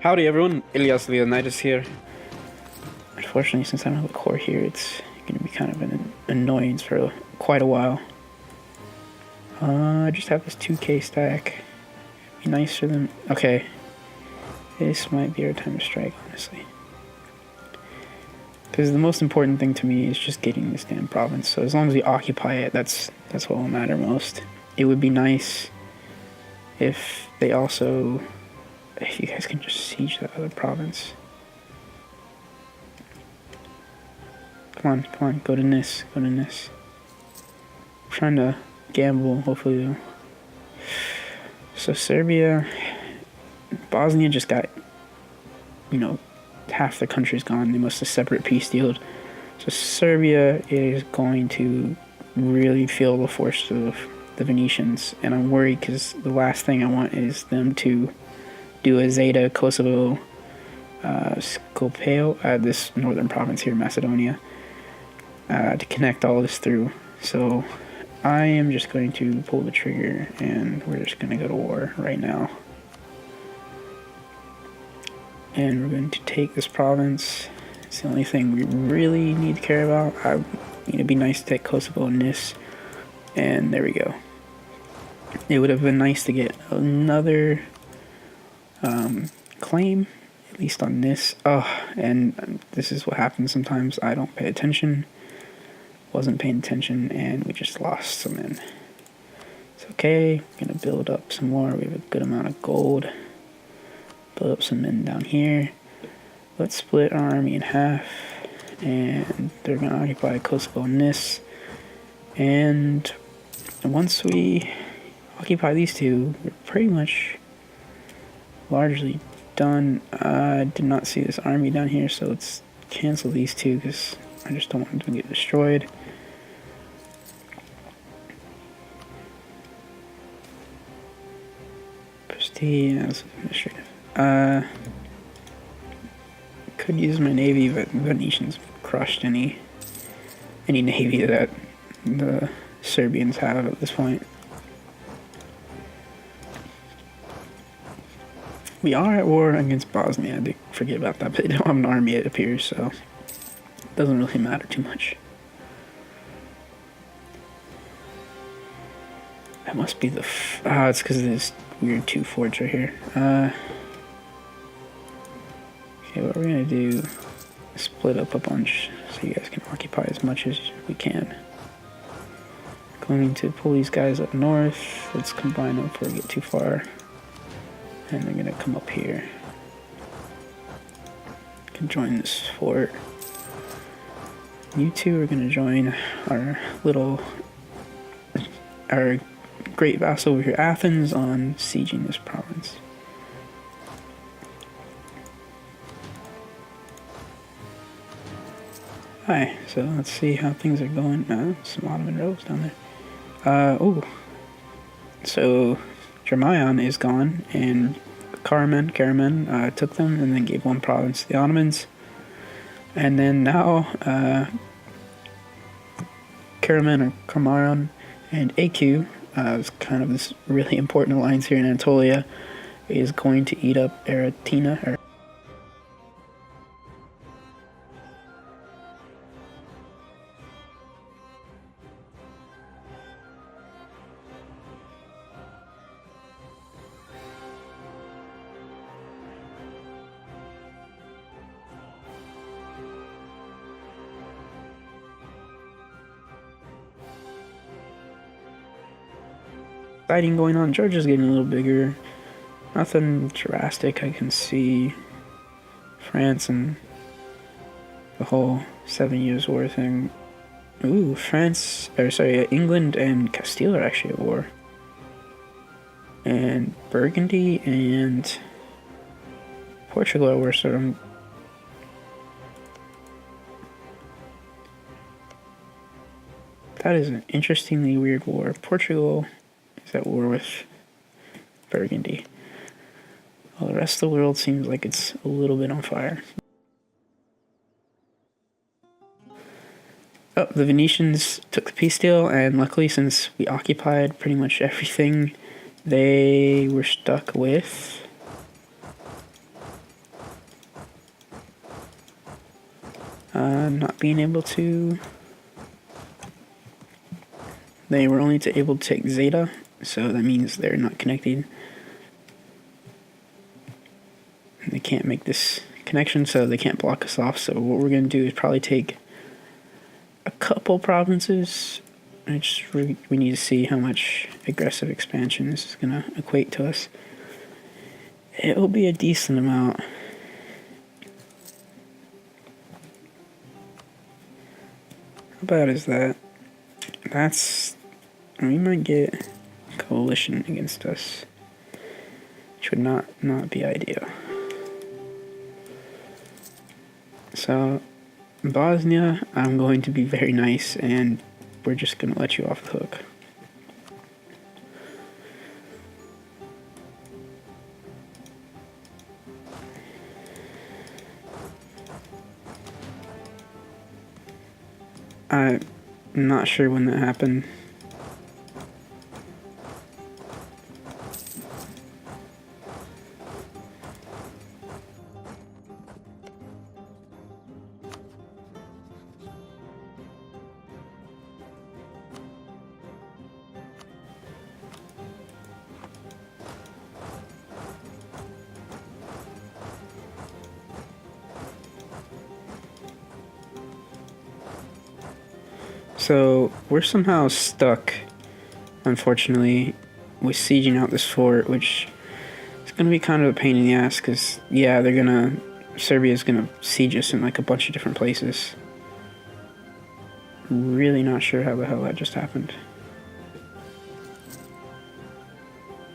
Howdy everyone, Ilias Leonidas here. Unfortunately, since I don't have a core here, it's going to be kind of an annoyance for quite a while. I just have this 2k stack. Be nice for them. Okay. This might be our time to strike, honestly. Because the most important thing to me is just getting this damn province. So as long as we occupy it, that's what will matter most. It would be nice if they also... If you guys can just siege that other province. Come on, go to Nis, I'm trying to gamble, hopefully though. So Serbia, Bosnia just got, half the country's gone. They must have separate peace dealed. So Serbia is going to really feel the force of the Venetians, and I'm worried because the last thing I want is them to do a Zeta, Kosovo, Skopje, this northern province here, Macedonia, to connect all this through. So I am just going to pull the trigger and we're just going to go to war right now. And we're going to take this province. It's the only thing we really need to care about. It'd be nice to take Kosovo and Nis. And there we go. It would have been nice to get another claim, at least on this. And this is what happens sometimes. I don't pay attention. Wasn't paying attention, and we just lost some men. It's okay. We're gonna build up some more. We have a good amount of gold. Build up some men down here. Let's split our army in half, and they're gonna occupy Kosovo and this. And once we occupy these two, we're pretty much largely done. I did not see this army down here, so let's cancel these two because I just don't want them to get destroyed. Prestige, that's administrative. Could use my navy, but Venetians crushed any navy that the Serbians have at this point. We are at war against Bosnia. I did forget about that, but they don't have an army, it appears, so it doesn't really matter too much. That must be the... it's because of this weird 2 forts right here. Okay, what we're going to do is split up a bunch so you guys can occupy as much as we can. Going to pull these guys up north. Let's combine them before we get too far. And they're gonna come up here. Can join this fort. You two are gonna join our great vassal over here, Athens, on sieging this province. Hi, so let's see how things are going. Some Ottoman rebels down there. So Jeremion is gone, and Karaman took them and then gave one province to the Ottomans. And then now Karaman or Kamaran and AQ, is kind of this really important alliance here in Anatolia, is going to eat up Eretina. Fighting going on. Georgia's getting a little bigger. Nothing drastic I can see. France and the whole 7 Years' War thing. Ooh, England and Castile are actually at war. And Burgundy and Portugal are war, so that is an interestingly weird war. Portugal is at war with Burgundy. Well, the rest of the world seems like it's a little bit on fire. Oh, the Venetians took the peace deal, and luckily, since we occupied pretty much everything, they were stuck with not being able to. They were only able to take Zeta, so that means they're not connected. They can't make this connection, so they can't block us off. So what we're going to do is probably take a couple provinces. We need to see how much aggressive expansion this is going to equate to us. It will be a decent amount. How bad is that? We might get a coalition against us, which would not be ideal. So, Bosnia, I'm going to be very nice, and we're just going to let you off the hook. I'm not sure when that happened. So, we're somehow stuck, unfortunately, with sieging out this fort, which is going to be kind of a pain in the ass, because, yeah, Serbia's going to siege us in, like, a bunch of different places. Really not sure how the hell that just happened.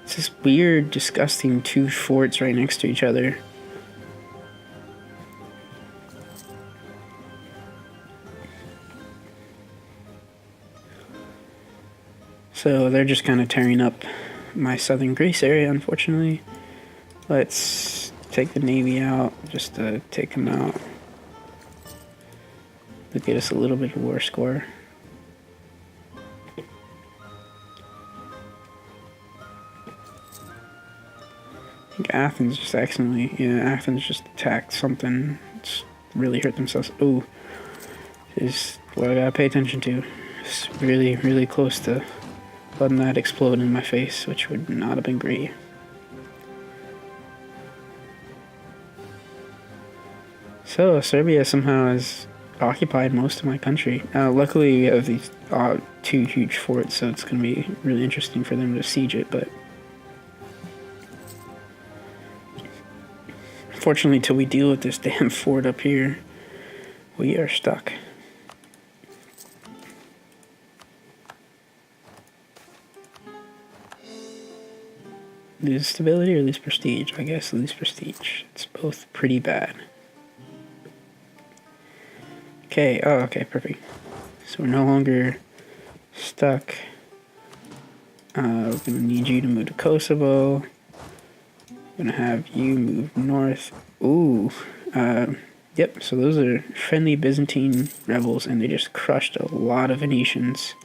It's this weird, disgusting two forts right next to each other. So they're just kind of tearing up my southern Greece area, unfortunately. Let's take the navy out just to take them out. To get us a little bit of war score. I think Athens just Athens just attacked something. It's really hurt themselves. Ooh, is what I gotta pay attention to. It's really, really close to letting that explode in my face, which would not have been great. So, Serbia somehow has occupied most of my country. Luckily, we have these two huge forts, so it's going to be really interesting for them to siege it, but unfortunately, till we deal with this damn fort up here, we are stuck. Lose stability or lose prestige? I guess lose prestige. It's both pretty bad. Okay, okay, perfect. So we're no longer stuck. We're gonna need you to move to Kosovo. I'm gonna have you move north. Ooh, yep, so those are friendly Byzantine rebels, and they just crushed a lot of Venetians.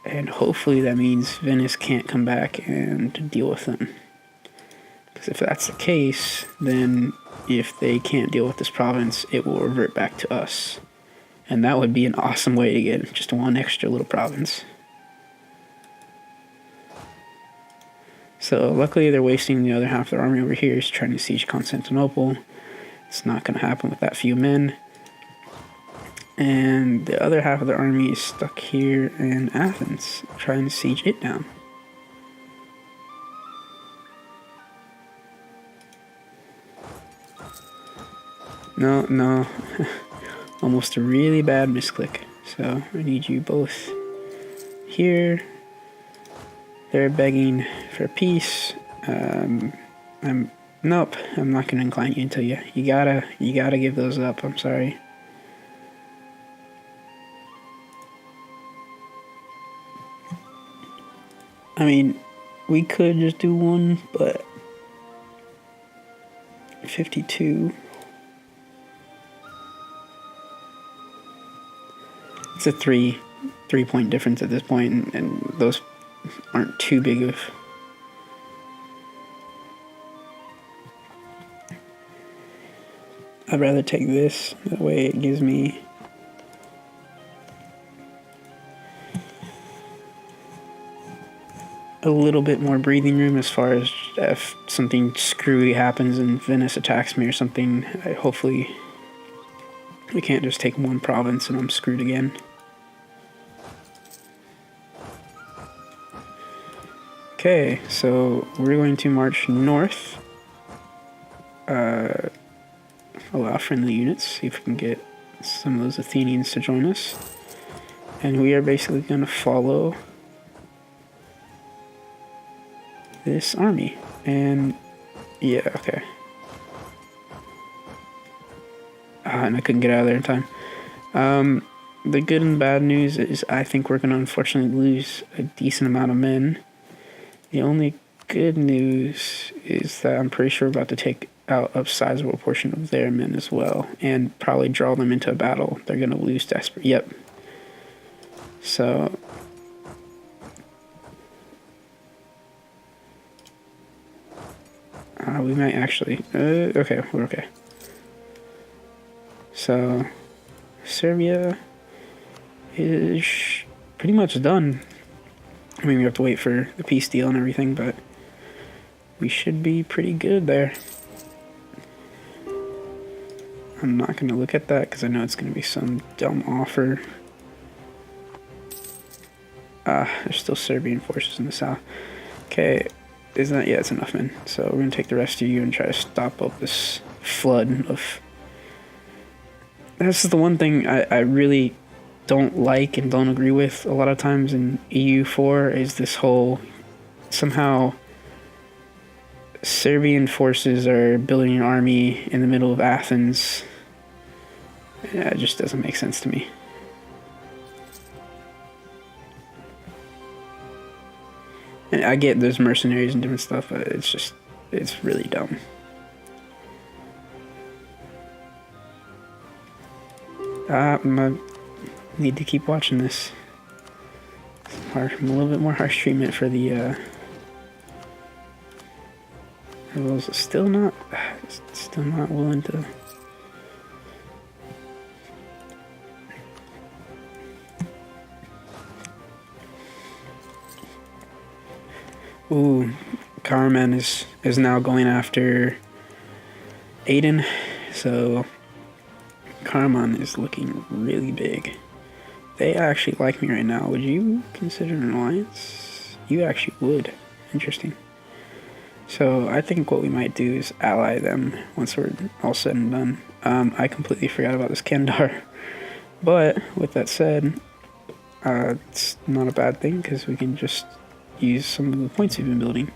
And hopefully that means Venice can't come back and deal with them. Because if that's the case, then if they can't deal with this province, it will revert back to us. And that would be an awesome way to get just one extra little province. So luckily they're wasting the other half of their army over here, is trying to siege Constantinople. It's not going to happen with that few men. And the other half of the army is stuck here in Athens, trying to siege it down. No. Almost a really bad misclick. So I need you both here. They're begging for peace. Nope, I'm not gonna incline you until you gotta give those up. I'm sorry. I mean, we could just do one, but 52. It's a 3-point difference at this point, and those aren't too big of. I'd rather take this. That way it gives me a little bit more breathing room as far as if something screwy happens and Venice attacks me or something. Hopefully we can't just take one province and I'm screwed again. Okay, so we're going to march north. Allow friendly units, see if we can get some of those Athenians to join us. And we are basically going to follow this army. And yeah, okay. And I couldn't get out of there in time. The good and bad news is I think we're going to unfortunately lose a decent amount of men. The only good news is that I'm pretty sure we're about to take out a sizable portion of their men as well, and probably draw them into a battle. They're going to lose desperate. Yep. So we might actually. Okay, we're okay. So Serbia is pretty much done. I mean, we have to wait for the peace deal and everything, but we should be pretty good there. I'm not going to look at that because I know it's going to be some dumb offer. There's still Serbian forces in the south. Okay, isn't that? Yeah, it's enough, men. So we're going to take the rest of you and try to stop up this flood of... That's the one thing I really don't like and don't agree with a lot of times in EU4 is this whole... Somehow Serbian forces are building an army in the middle of Athens. Yeah, it just doesn't make sense to me. And I get there's mercenaries and different stuff, but it's really dumb. I need to keep watching this. A little bit more harsh treatment for the rebels. Still not willing to. Ooh, Karaman is now going after Aden, so Karaman is looking really big. They actually like me right now. Would you consider an alliance? You actually would. Interesting. So I think what we might do is ally them once we're all said and done. I completely forgot about this Kandar. But with that said, it's not a bad thing because we can just use some of the points we've been building.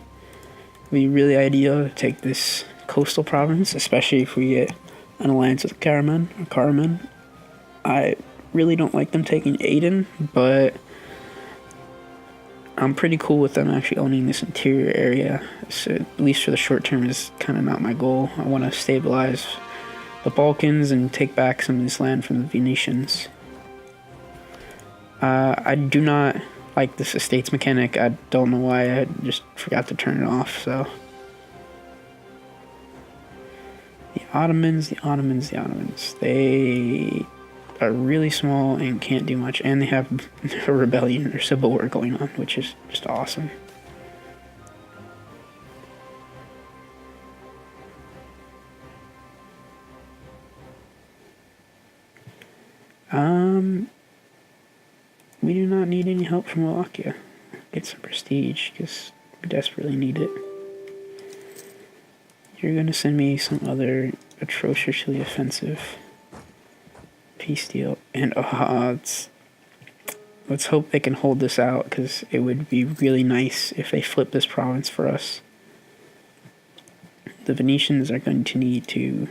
It'd be really ideal to take this coastal province, especially if we get an alliance with Karaman. I really don't like them taking Aden, but I'm pretty cool with them actually owning this interior area. So at least for the short term is kind of not my goal. I want to stabilize the Balkans and take back some of this land from the Venetians. I do not like this estates mechanic. I don't know why. I just forgot to turn it off. So the Ottomans. They are really small and can't do much, and they have a rebellion or civil war going on, which is just awesome. We do not need any help from Wallachia. Get some prestige, because we desperately need it. You're going to send me some other atrociously offensive peace deal, and let's hope they can hold this out, because it would be really nice if they flip this province for us. The Venetians are going to need to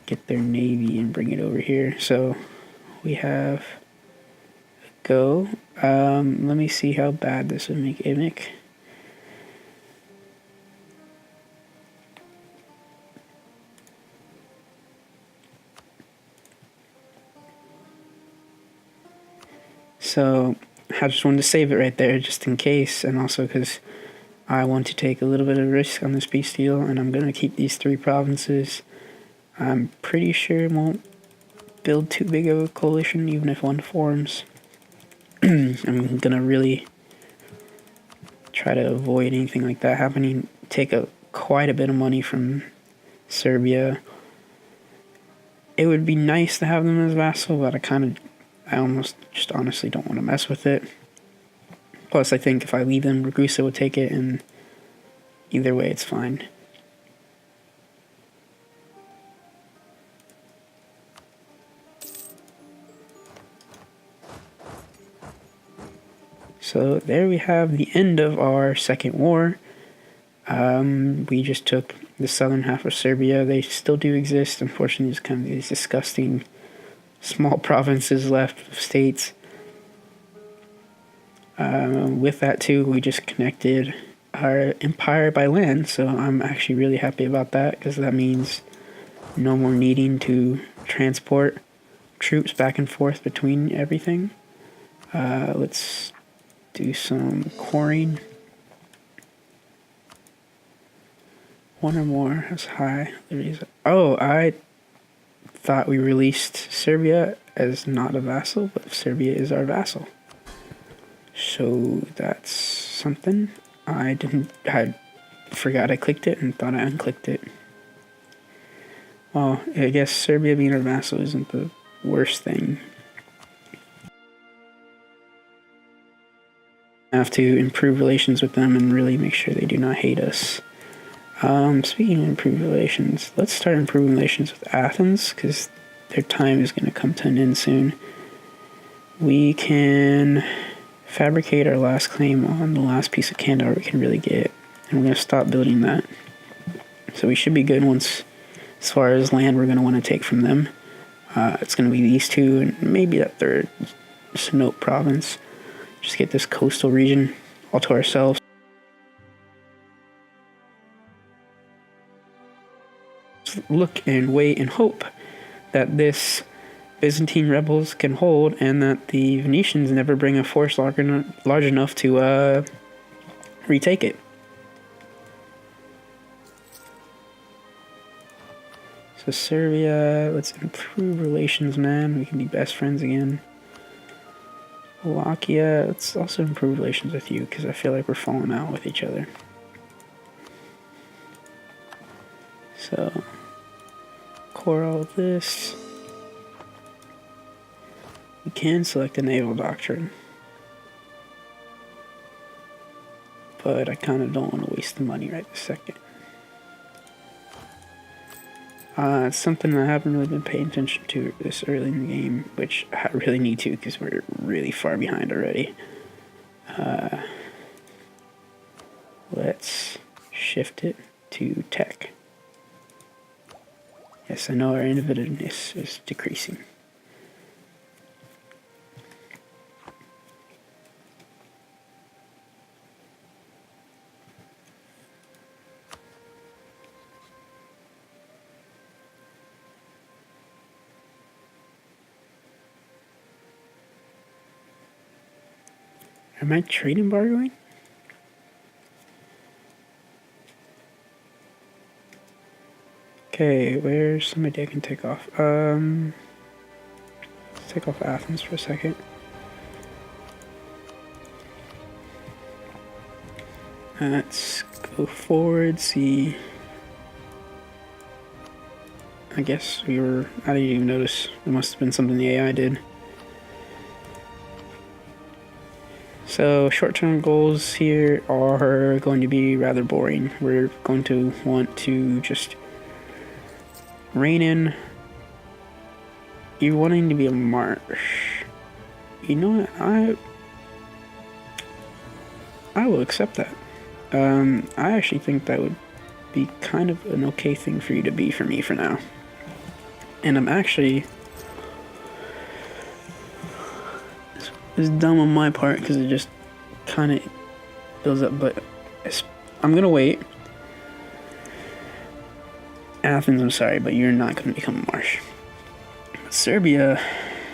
get their navy and bring it over here, so we have a go. Let me see how bad this would make Imic. So I just wanted to save it right there just in case, and also because I want to take a little bit of risk on this peace deal, and I'm going to keep these 3 provinces. I'm pretty sure it won't build too big of a coalition, even if one forms. I'm gonna really try to avoid anything like that happening. Take quite a bit of money from Serbia. It would be nice to have them as vassal, but I almost just honestly don't want to mess with it. Plus, I think if I leave them, Ragusa would take it, and either way, it's fine. So there we have the end of our second war. We just took the southern half of Serbia. They still do exist. Unfortunately, there's kind of these disgusting small provinces left of states. With that too, we just connected our empire by land, so I'm actually really happy about that, because that means no more needing to transport troops back and forth between everything. Let's do some coring. One or more as high. Oh, I thought we released Serbia as not a vassal, but Serbia is our vassal. So that's something. I forgot I clicked it and thought I unclicked it. Well, I guess Serbia being our vassal isn't the worst thing. I have to improve relations with them and really make sure they do not hate us. Speaking of improved relations, let's start improving relations with Athens, because their time is going to come to an end soon. We can fabricate our last claim on the last piece of Kandahar we can really get, and we're going to stop building that. So we should be good once, as far as land we're going to want to take from them. It's going to be these two, and maybe that third Sinope province. Just get this coastal region all to ourselves. Look and wait and hope that this Byzantine rebels can hold, and that the Venetians never bring a force large enough to retake it. So Serbia, let's improve relations, man. We can be best friends again. Wallachia, let's also improve relations with you, because I feel like we're falling out with each other. So core all of this. We can select a naval doctrine, but I kind of don't want to waste the money right this second. It's something I haven't really been paying attention to this early in the game, which I really need to, because we're really far behind already. Let's shift it to tech. Yes, I know our innovativeness is decreasing. Am I trade embargoing? Okay, where's somebody I can take off? Let's take off Athens for a second. Let's go forward, see. I guess I didn't even notice. It must have been something the AI did. So short-term goals here are going to be rather boring. We're going to want to just rein in. You're wanting to be a marsh. You know what? I will accept that. I actually think that would be kind of an okay thing for you to be for me for now. And I'm actually... It's dumb on my part because it just kind of builds up, but I'm gonna wait. Athens, I'm sorry, but you're not gonna become a marsh. Serbia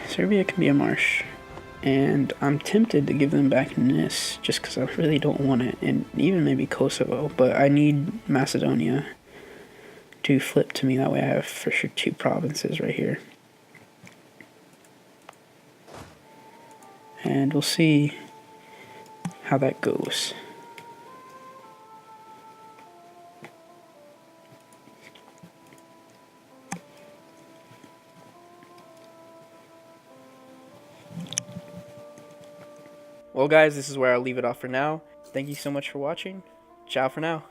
can be a marsh, and I'm tempted to give them back Nis just because I really don't want it, and even maybe Kosovo, but I need Macedonia. to flip to me. That way I have for sure 2 provinces right here. And we'll see how that goes. Well guys, this is where I'll leave it off for now. Thank you so much for watching. Ciao for now.